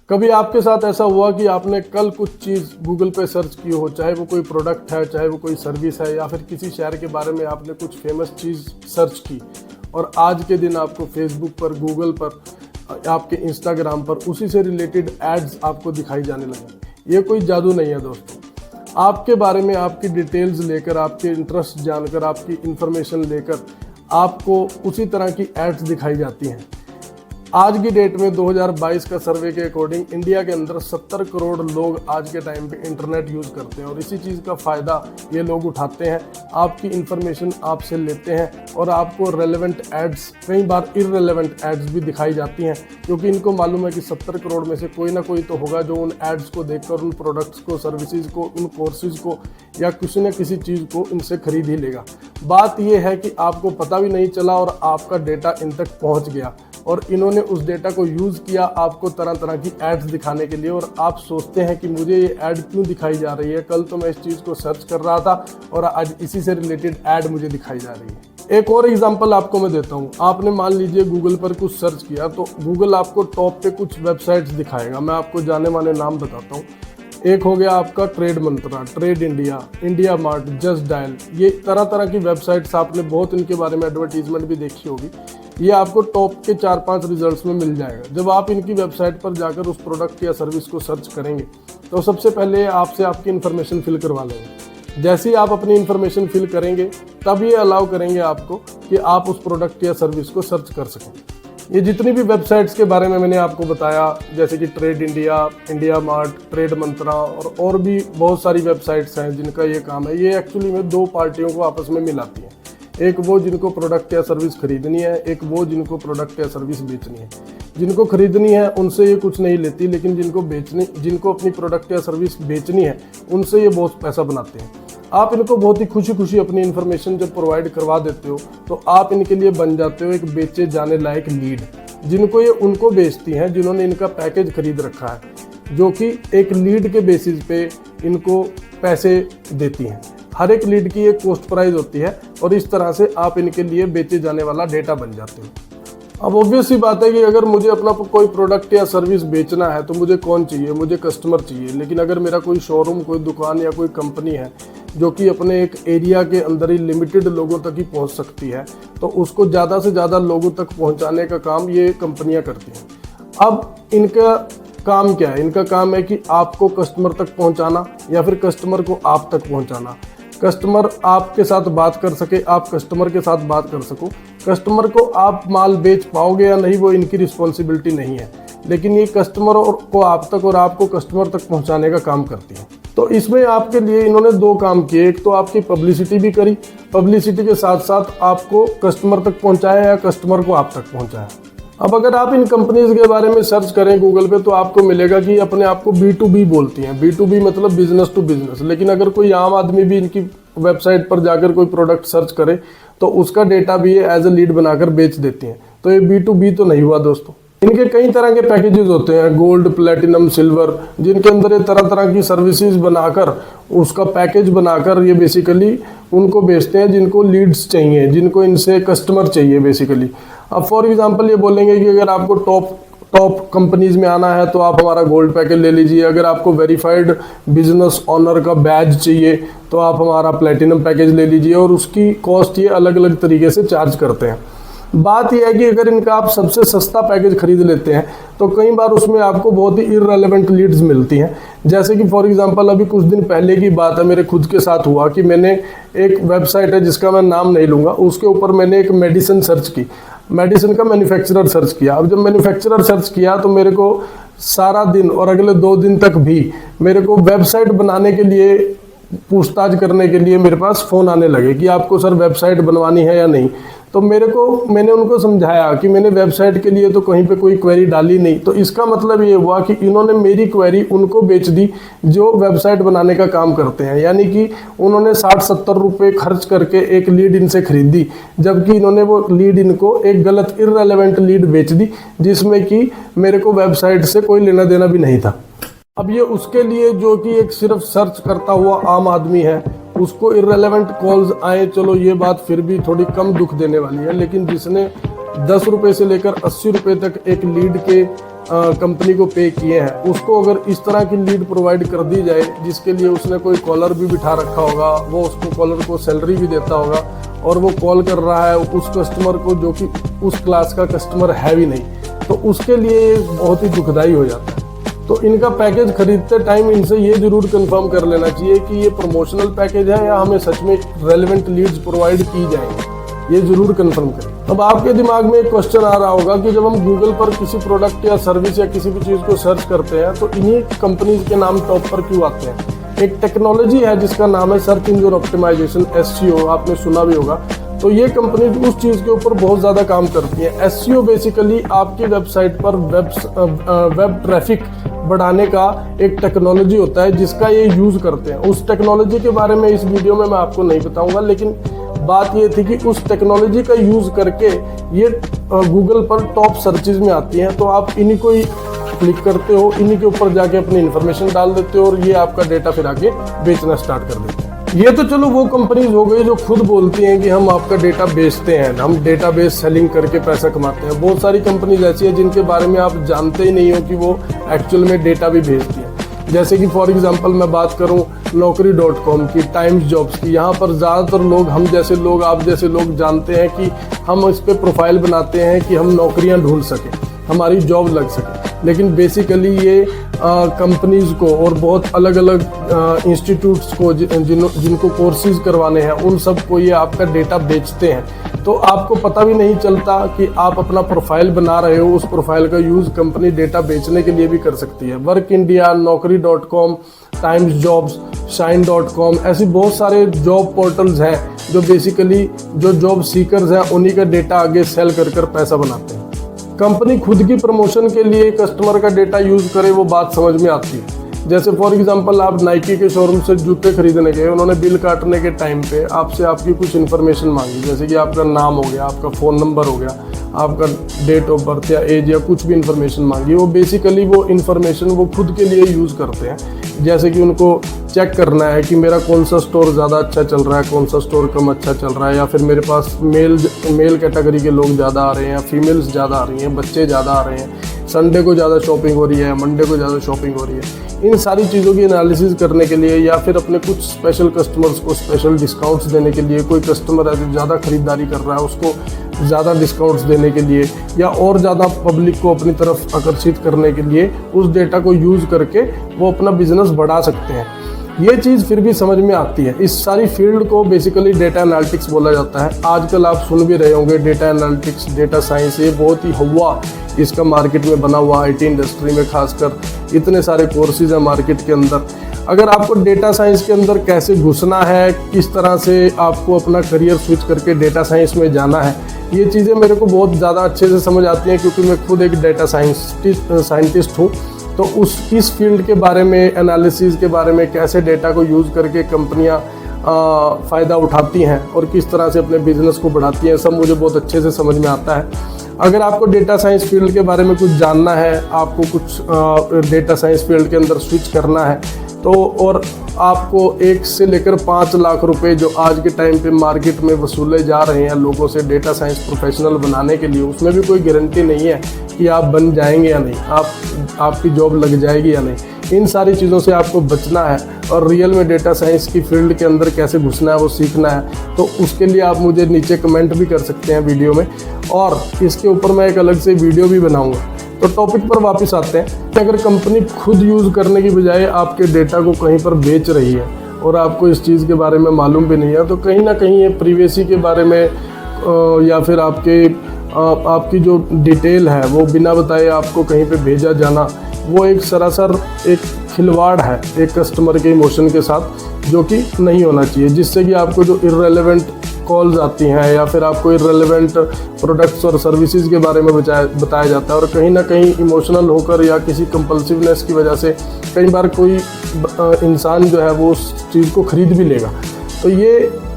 कभी आपके साथ ऐसा हुआ कि आपने कल कुछ चीज़ गूगल पे सर्च की हो, चाहे वो कोई प्रोडक्ट है, चाहे वो कोई सर्विस है, या फिर किसी शहर के बारे में आपने कुछ फेमस चीज़ सर्च की, और आज के दिन आपको फेसबुक पर, गूगल पर, आपके इंस्टाग्राम पर उसी से रिलेटेड एड्स आपको दिखाई जाने लगे। ये कोई जादू नहीं है दोस्तों। आपके बारे में आपकी डिटेल्स लेकर, आपके इंटरेस्ट जानकर, आपकी इंफॉर्मेशन लेकर आपको उसी तरह की एड्स दिखाई जाती हैं। आज की डेट में 2022 का सर्वे के अकॉर्डिंग इंडिया के अंदर 70 करोड़ लोग आज के टाइम पे इंटरनेट यूज़ करते हैं, और इसी चीज़ का फ़ायदा ये लोग उठाते हैं। आपकी इंफॉर्मेशन आपसे लेते हैं और आपको रेलेवेंट एड्स, कई बार इररेलेवेंट एड्स भी दिखाई जाती हैं, क्योंकि इनको मालूम है कि 70 करोड़ में से कोई ना कोई तो होगा जो उन एड्स को देखकर उन प्रोडक्ट्स को, सर्विसेज को, उन कोर्सेज को या किसी न किसी चीज़ को इनसे खरीद ही लेगा। बात यह है कि आपको पता भी नहीं चला और आपका डेटा इन तक पहुँच गया, और इन्होंने उस डेटा को यूज़ किया आपको तरह तरह की एड्स दिखाने के लिए, और आप सोचते हैं कि मुझे ये ऐड क्यों दिखाई जा रही है, कल तो मैं इस चीज़ को सर्च कर रहा था और आज इसी से रिलेटेड ऐड मुझे दिखाई जा रही है। एक और एग्जांपल आपको मैं देता हूँ। आपने मान लीजिए गूगल पर कुछ सर्च किया, तो गूगल आपको टॉप पे कुछ वेबसाइट्स दिखाएगा। मैं आपको जाने माने नाम बताता हूँ। एक हो गया आपका Trade Mantra, Trade India, India Mart, Just Dial. ये तरह तरह की वेबसाइट्स, आपने बहुत इनके बारे में एडवर्टीजमेंट भी देखी होगी। ये आपको टॉप के 4-5 रिजल्ट्स में मिल जाएगा। जब आप इनकी वेबसाइट पर जाकर उस प्रोडक्ट या सर्विस को सर्च करेंगे तो सबसे पहले आपसे आपकी इन्फॉर्मेशन फिल करवा लेंगे। जैसे ही आप अपनी इन्फॉर्मेशन फिल करेंगे तब ये अलाउ करेंगे आपको कि आप उस प्रोडक्ट या सर्विस को सर्च कर सकें। ये जितनी भी वेबसाइट्स के बारे में मैंने आपको बताया, जैसे कि Trade India, India Mart, Trade Mantra और भी बहुत सारी वेबसाइट्स हैं जिनका ये काम है, ये एक्चुअली में दो पार्टियों को आपस में मिलाती हैं। एक वो जिनको प्रोडक्ट या सर्विस खरीदनी है, एक वो जिनको प्रोडक्ट या सर्विस बेचनी है। जिनको खरीदनी है उनसे ये कुछ नहीं लेती, लेकिन जिनको अपनी प्रोडक्ट या सर्विस बेचनी है उनसे ये बहुत पैसा बनाते हैं। आप इनको बहुत ही खुशी खुशी अपनी इन्फॉर्मेशन जब प्रोवाइड करवा देते हो तो आप इनके लिए बन जाते हो एक बेचे जाने लायक लीड, जिनको ये उनको बेचती हैं जिन्होंने इनका पैकेज खरीद रखा है, जो कि एक लीड के बेसिस पे इनको पैसे देती हैं। हर एक लीड की एक कॉस्ट प्राइस होती है, और इस तरह से आप इनके लिए बेचे जाने वाला डेटा बन जाते हो। अब ऑब्वियस सी बात है कि अगर मुझे अपना कोई प्रोडक्ट या सर्विस बेचना है तो मुझे कौन चाहिए? मुझे कस्टमर चाहिए। लेकिन अगर मेरा कोई शोरूम, कोई दुकान या कोई कंपनी है जो कि अपने एक एरिया के अंदर ही लिमिटेड लोगों तक ही पहुंच सकती है, तो उसको ज़्यादा से ज़्यादा लोगों तक पहुंचाने का काम ये कंपनियां करती हैं। अब इनका काम क्या है? इनका काम है कि आपको कस्टमर तक पहुंचाना या फिर कस्टमर को आप तक पहुंचाना। कस्टमर आपके साथ बात कर सके, आप कस्टमर के साथ बात कर सको। कस्टमर को आप माल बेच पाओगे या नहीं वो इनकी रिस्पॉन्सिबिलिटी नहीं है, लेकिन ये कस्टमर को आप तक और आपको कस्टमर तक पहुंचाने का काम करती है। तो इसमें आपके लिए इन्होंने दो काम किए। एक तो आपकी पब्लिसिटी भी करी, पब्लिसिटी के साथ साथ आपको कस्टमर तक पहुंचाया या कस्टमर को आप तक पहुंचाया। अब अगर आप इन कंपनीज के बारे में सर्च करें गूगल पे तो आपको मिलेगा कि अपने आप को B2B बोलती हैं। B2B मतलब बिजनेस टू बिजनेस। लेकिन अगर कोई आम आदमी भी इनकी वेबसाइट पर जाकर कोई प्रोडक्ट सर्च करे तो उसका डेटा भी ये एज ए लीड बनाकर बेच देती हैं। तो ये B2B तो नहीं हुआ दोस्तों। इनके कई तरह के पैकेजेस होते हैं, गोल्ड, प्लेटिनम, सिल्वर, जिनके अंदर ये तरह तरह की सर्विसेज बनाकर, उसका पैकेज बनाकर ये बेसिकली उनको बेचते हैं जिनको लीड्स चाहिए, जिनको इनसे कस्टमर चाहिए बेसिकली। अब फॉर एग्जांपल ये बोलेंगे कि अगर आपको टॉप कंपनीज में आना है तो आप हमारा गोल्ड पैकेज ले लीजिए। अगर आपको वेरीफाइड बिजनेस ऑनर का बैज चाहिए तो आप हमारा प्लेटिनम पैकेज ले लीजिए, और उसकी कॉस्ट ये अलग अलग तरीके से चार्ज करते हैं। बात यह है कि अगर इनका आप सबसे सस्ता पैकेज खरीद लेते हैं तो कई बार उसमें आपको बहुत ही इररेलेवेंट लीड्स मिलती हैं। जैसे कि फॉर एग्जांपल अभी कुछ दिन पहले की बात है, मेरे खुद के साथ हुआ कि मैंने एक वेबसाइट है जिसका मैं नाम नहीं लूँगा, उसके ऊपर मैंने एक मेडिसिन सर्च की, मेडिसिन का मैन्युफैक्चरर सर्च किया। अब जब मैन्युफैक्चरर सर्च किया तो मेरे को सारा दिन और अगले 2 दिन तक भी मेरे को वेबसाइट बनाने के लिए, पूछताछ करने के लिए मेरे पास फ़ोन आने लगे कि आपको सर वेबसाइट बनवानी है या नहीं। तो मैंने उनको समझाया कि मैंने वेबसाइट के लिए तो कहीं पे कोई क्वेरी डाली नहीं। तो इसका मतलब ये हुआ कि इन्होंने मेरी क्वेरी उनको बेच दी जो वेबसाइट बनाने का काम करते हैं, यानी कि उन्होंने 60-70 रुपये खर्च करके एक लीड इनसे खरीदी, जबकि इन्होंने वो लीड इनको एक गलत इररेलेवेंट लीड बेच दी, जिसमें कि मेरे को वेबसाइट से कोई लेना देना भी नहीं था। अब ये उसके लिए जो कि एक सिर्फ सर्च करता हुआ आम आदमी है, उसको इररेलेवेंट कॉल्स आए, चलो ये बात फिर भी थोड़ी कम दुख देने वाली है। लेकिन जिसने 10 रुपये से लेकर 80 रुपये तक एक लीड के कंपनी को पे किए हैं उसको अगर इस तरह की लीड प्रोवाइड कर दी जाए जिसके लिए उसने कोई कॉलर भी बिठा रखा होगा, वो उसको कॉलर को सैलरी भी देता होगा और वो कॉल कर रहा है उस कस्टमर को जो कि उस क्लास का कस्टमर है भी नहीं, तो उसके लिए बहुत ही दुखदाई हो जाता है। तो इनका पैकेज खरीदते टाइम इनसे ये जरूर कंफर्म कर लेना चाहिए कि ये प्रमोशनल पैकेज है या हमें सच में रेलेवेंट लीड्स प्रोवाइड की जाएंगी, ये जरूर कंफर्म करें। अब आपके दिमाग में एक क्वेश्चन आ रहा होगा कि जब हम गूगल पर किसी प्रोडक्ट या सर्विस या किसी भी चीज़ को सर्च करते हैं तो इन्हीं कंपनीज के नाम टॉप पर क्यों आते हैं। एक टेक्नोलॉजी है जिसका नाम है सर्च इंजन ऑप्टिमाइजेशन, SEO, आपने सुना भी होगा। तो ये कंपनी उस चीज़ के ऊपर बहुत ज़्यादा काम करती है। SEO बेसिकली आपकी वेबसाइट पर वेब ट्रैफिक बढ़ाने का एक टेक्नोलॉजी होता है जिसका ये यूज़ करते हैं। उस टेक्नोलॉजी के बारे में इस वीडियो में मैं आपको नहीं बताऊंगा, लेकिन बात ये थी कि उस टेक्नोलॉजी का यूज़ करके ये गूगल पर टॉप सर्चेज में आती हैं। तो आप इन्हीं को ही क्लिक करते हो, इन्हीं के ऊपर जाके अपनी इन्फॉर्मेशन डाल देते हो और ये आपका डेटा फिर आगे बेचना स्टार्ट कर देते हैं। ये तो चलो वो कंपनीज हो गई जो खुद बोलती हैं कि हम आपका डेटा बेचते हैं, हम डेटाबेस सेलिंग करके पैसा कमाते हैं। बहुत सारी कंपनीज ऐसी है जिनके बारे में आप जानते ही नहीं हो कि वो एक्चुअल में डेटा भी भेजती हैं। जैसे कि फॉर एग्जांपल मैं बात करूं Naukri.com की, टाइम्स जॉब्स की, यहाँ पर ज़्यादातर लोग, हम जैसे लोग, आप जैसे लोग जानते हैं कि हम इस पर प्रोफाइल बनाते हैं कि हम नौकरियाँ ढूंढ सकें, हमारी जॉब लग सके। लेकिन बेसिकली ये कंपनीज को और बहुत अलग अलग इंस्टीट्यूट्स को जिनको कोर्सेज करवाने हैं उन सबको ये आपका डेटा बेचते हैं। तो आपको पता भी नहीं चलता कि आप अपना प्रोफाइल बना रहे हो, उस प्रोफाइल का यूज़ कंपनी डेटा बेचने के लिए भी कर सकती है। Work India, Naukri.com, times jobs, Shine.com, ऐसी बहुत सारे जॉब पोर्टल्स हैं जो बेसिकली जो जॉब सीकर्स हैं उन्हीं का डेटा आगे सेल कर पैसा बनाते हैं। कंपनी खुद की प्रमोशन के लिए कस्टमर का डेटा यूज़ करे वो बात समझ में आती है। जैसे फॉर एग्जांपल आप नाइकी के शोरूम से जूते खरीदने गए, उन्होंने बिल काटने के टाइम पे आपसे आपकी कुछ इन्फॉर्मेशन मांगी, जैसे कि आपका नाम हो गया, आपका फ़ोन नंबर हो गया, आपका डेट ऑफ बर्थ या एज या कुछ भी इन्फॉर्मेशन मांगी। वो बेसिकली वो इन्फॉर्मेशन वो खुद के लिए यूज़ करते हैं। जैसे कि उनको चेक करना है कि मेरा कौन सा स्टोर ज़्यादा अच्छा चल रहा है, कौन सा स्टोर कम अच्छा चल रहा है, या फिर मेरे पास मेल कैटेगरी के लोग ज़्यादा आ रहे हैं या फीमेल्स ज़्यादा आ रही हैं, बच्चे ज़्यादा आ रहे हैं, संडे को ज़्यादा शॉपिंग हो रही है, मंडे को ज़्यादा शॉपिंग हो रही है। इन सारी चीज़ों की एनालिसिस करने के लिए या फिर अपने कुछ स्पेशल कस्टमर्स को स्पेशल डिस्काउंट्स देने के लिए, कोई कस्टमर है जो ज़्यादा खरीदारी कर रहा है उसको ज़्यादा डिस्काउंट्स देने के लिए, या और ज़्यादा पब्लिक को अपनी तरफ आकर्षित करने के लिए उस डेटा को यूज़ करके वो अपना बिजनेस बढ़ा सकते हैं। ये चीज़ फिर भी समझ में आती है। इस सारी फील्ड को बेसिकली डेटा एनालिटिक्स बोला जाता है। आजकल आप सुन भी रहे होंगे डेटा एनालिटिक्स, डेटा साइंस, ये बहुत ही हवा इसका मार्केट में बना हुआ। IT इंडस्ट्री में खासकर इतने सारे कोर्सेज हैं मार्केट के अंदर। अगर आपको डेटा साइंस के अंदर कैसे घुसना है, किस तरह से आपको अपना करियर स्विच करके डेटा साइंस में जाना है, ये चीज़ें मेरे को बहुत ज़्यादा अच्छे से समझ आती हैं क्योंकि मैं खुद एक डेटा साइंटिस्ट हूँ। तो इस फील्ड के बारे में, एनालिसिस के बारे में, कैसे डेटा को यूज़ करके कंपनियाँ फ़ायदा उठाती हैं और किस तरह से अपने बिजनेस को बढ़ाती हैं, सब मुझे बहुत अच्छे से समझ में आता है। अगर आपको डेटा साइंस फील्ड के बारे में कुछ जानना है, आपको कुछ डेटा साइंस फील्ड के अंदर स्विच करना है, तो और आपको 1 से लेकर 5 लाख रुपए जो आज के टाइम पे मार्केट में वसूले जा रहे हैं लोगों से डेटा साइंस प्रोफेशनल बनाने के लिए, उसमें भी कोई गारंटी नहीं है कि आप बन जाएंगे या नहीं, आपकी जॉब लग जाएगी या नहीं। इन सारी चीज़ों से आपको बचना है और रियल में डेटा साइंस की फील्ड के अंदर कैसे घुसना है वो सीखना है। तो उसके लिए आप मुझे नीचे कमेंट भी कर सकते हैं वीडियो में, और इसके ऊपर मैं एक अलग से वीडियो भी बनाऊंगा। तो टॉपिक पर वापस आते हैं कि अगर कंपनी खुद यूज़ करने की बजाय आपके डेटा को कहीं पर बेच रही है और आपको इस चीज़ के बारे में मालूम भी नहीं है, तो कहीं ना कहीं ये प्रीवेसी के बारे में या फिर आपकी जो डिटेल है वो बिना बताए आपको कहीं पे भेजा जाना, वो एक सरासर एक खिलवाड़ है एक कस्टमर के इमोशन के साथ, जो कि नहीं होना चाहिए। जिससे कि आपको जो इर्रेलेवेंट कॉल्स आती हैं या फिर आपको इर्रेलेवेंट प्रोडक्ट्स और सर्विसेज के बारे में बताया जाता है, और कहीं ना कहीं इमोशनल होकर या किसी कंपल्सिवनेस की वजह से कई बार कोई इंसान जो है वो उस चीज़ को खरीद भी लेगा। तो ये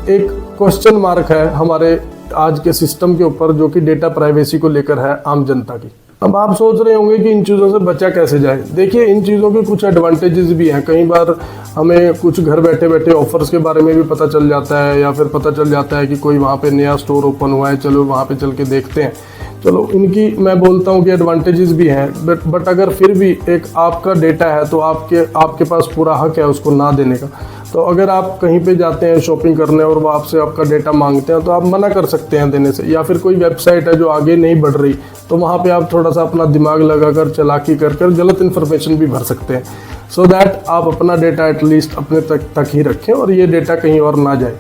एक क्वेश्चन मार्क है हमारे आज के सिस्टम के ऊपर, जो कि डेटा प्राइवेसी को लेकर है आम जनता की। अब आप सोच रहे होंगे कि इन चीज़ों से बचा कैसे जाए। देखिए, इन चीज़ों के कुछ एडवांटेजेस भी हैं। कई बार हमें कुछ घर बैठे बैठे ऑफर्स के बारे में भी पता चल जाता है, या फिर पता चल जाता है कि कोई वहाँ पे नया स्टोर ओपन हुआ है, चलो वहाँ पे चल के देखते हैं। चलो इनकी मैं बोलता हूँ कि एडवांटेजेस भी हैं, बट अगर फिर भी एक आपका डेटा है तो आपके पास पूरा हक है उसको ना देने का। तो अगर आप कहीं पे जाते हैं शॉपिंग करने और वो आपसे आपका डेटा मांगते हैं तो आप मना कर सकते हैं देने से, या फिर कोई वेबसाइट है जो आगे नहीं बढ़ रही तो वहाँ पे आप थोड़ा सा अपना दिमाग लगाकर चालाकी कर गलत इन्फॉर्मेशन भी भर सकते हैं, सो दैट आप अपना डेटा एटलीस्ट अपने तक ही रखें और ये डेटा कहीं और ना जाए।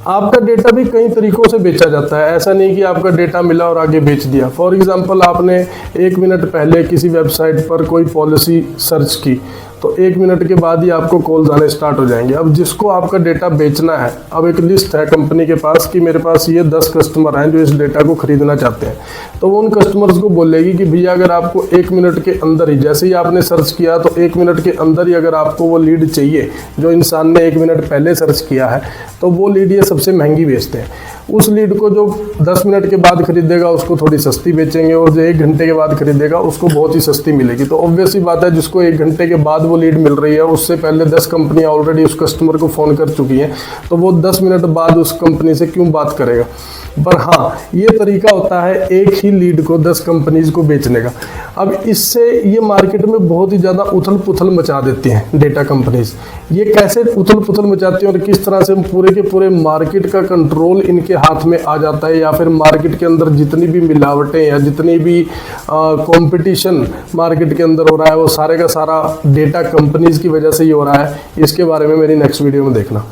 आपका डेटा भी कई तरीक़ों से बेचा जाता है, ऐसा नहीं कि आपका डेटा मिला और आगे बेच दिया। फॉर एग्जांपल आपने 1 मिनट पहले किसी वेबसाइट पर कोई पॉलिसी सर्च की तो 1 मिनट के बाद ही आपको कॉल्स आने स्टार्ट हो जाएंगे। अब जिसको आपका डेटा बेचना है, अब एक लिस्ट है कंपनी के पास कि मेरे पास ये 10 कस्टमर हैं जो इस डेटा को खरीदना चाहते हैं, तो वो उन कस्टमर्स को बोलेगी कि भैया अगर आपको 1 मिनट के अंदर ही, जैसे ही आपने सर्च किया तो 1 मिनट के अंदर ही अगर आपको वो लीड चाहिए जो इंसान ने 1 मिनट पहले सर्च किया है, तो वो लीड ये सबसे महंगी बेचते हैं। उस लीड को जो 10 मिनट के बाद खरीदेगा उसको थोड़ी सस्ती बेचेंगे, और जो 1 घंटे के बाद खरीदेगा उसको बहुत ही सस्ती मिलेगी। तो ऑब्वियस ही बात है, जिसको 1 घंटे के बाद वो लीड मिल रही है उससे पहले 10 कंपनियां ऑलरेडी उस कस्टमर को फ़ोन कर चुकी हैं, तो वो 10 मिनट बाद उस कंपनी से क्यों बात करेगा। पर हाँ, ये तरीका होता है एक ही लीड को 10 कंपनीज को बेचने का। अब इससे ये मार्केट में बहुत ही ज़्यादा उथल पुथल मचा देती हैं डेटा कंपनीज। ये कैसे उथल पुथल मचाती हैं और किस तरह से पूरे के पूरे मार्केट का कंट्रोल इनके हाथ में आ जाता है, या फिर मार्केट के अंदर जितनी भी मिलावटें या जितनी भी कंपटीशन मार्केट के अंदर हो रहा है वो सारे का सारा डेटा कंपनीज की वजह से ही हो रहा है। इसके बारे में मेरी नेक्स्ट वीडियो में देखना।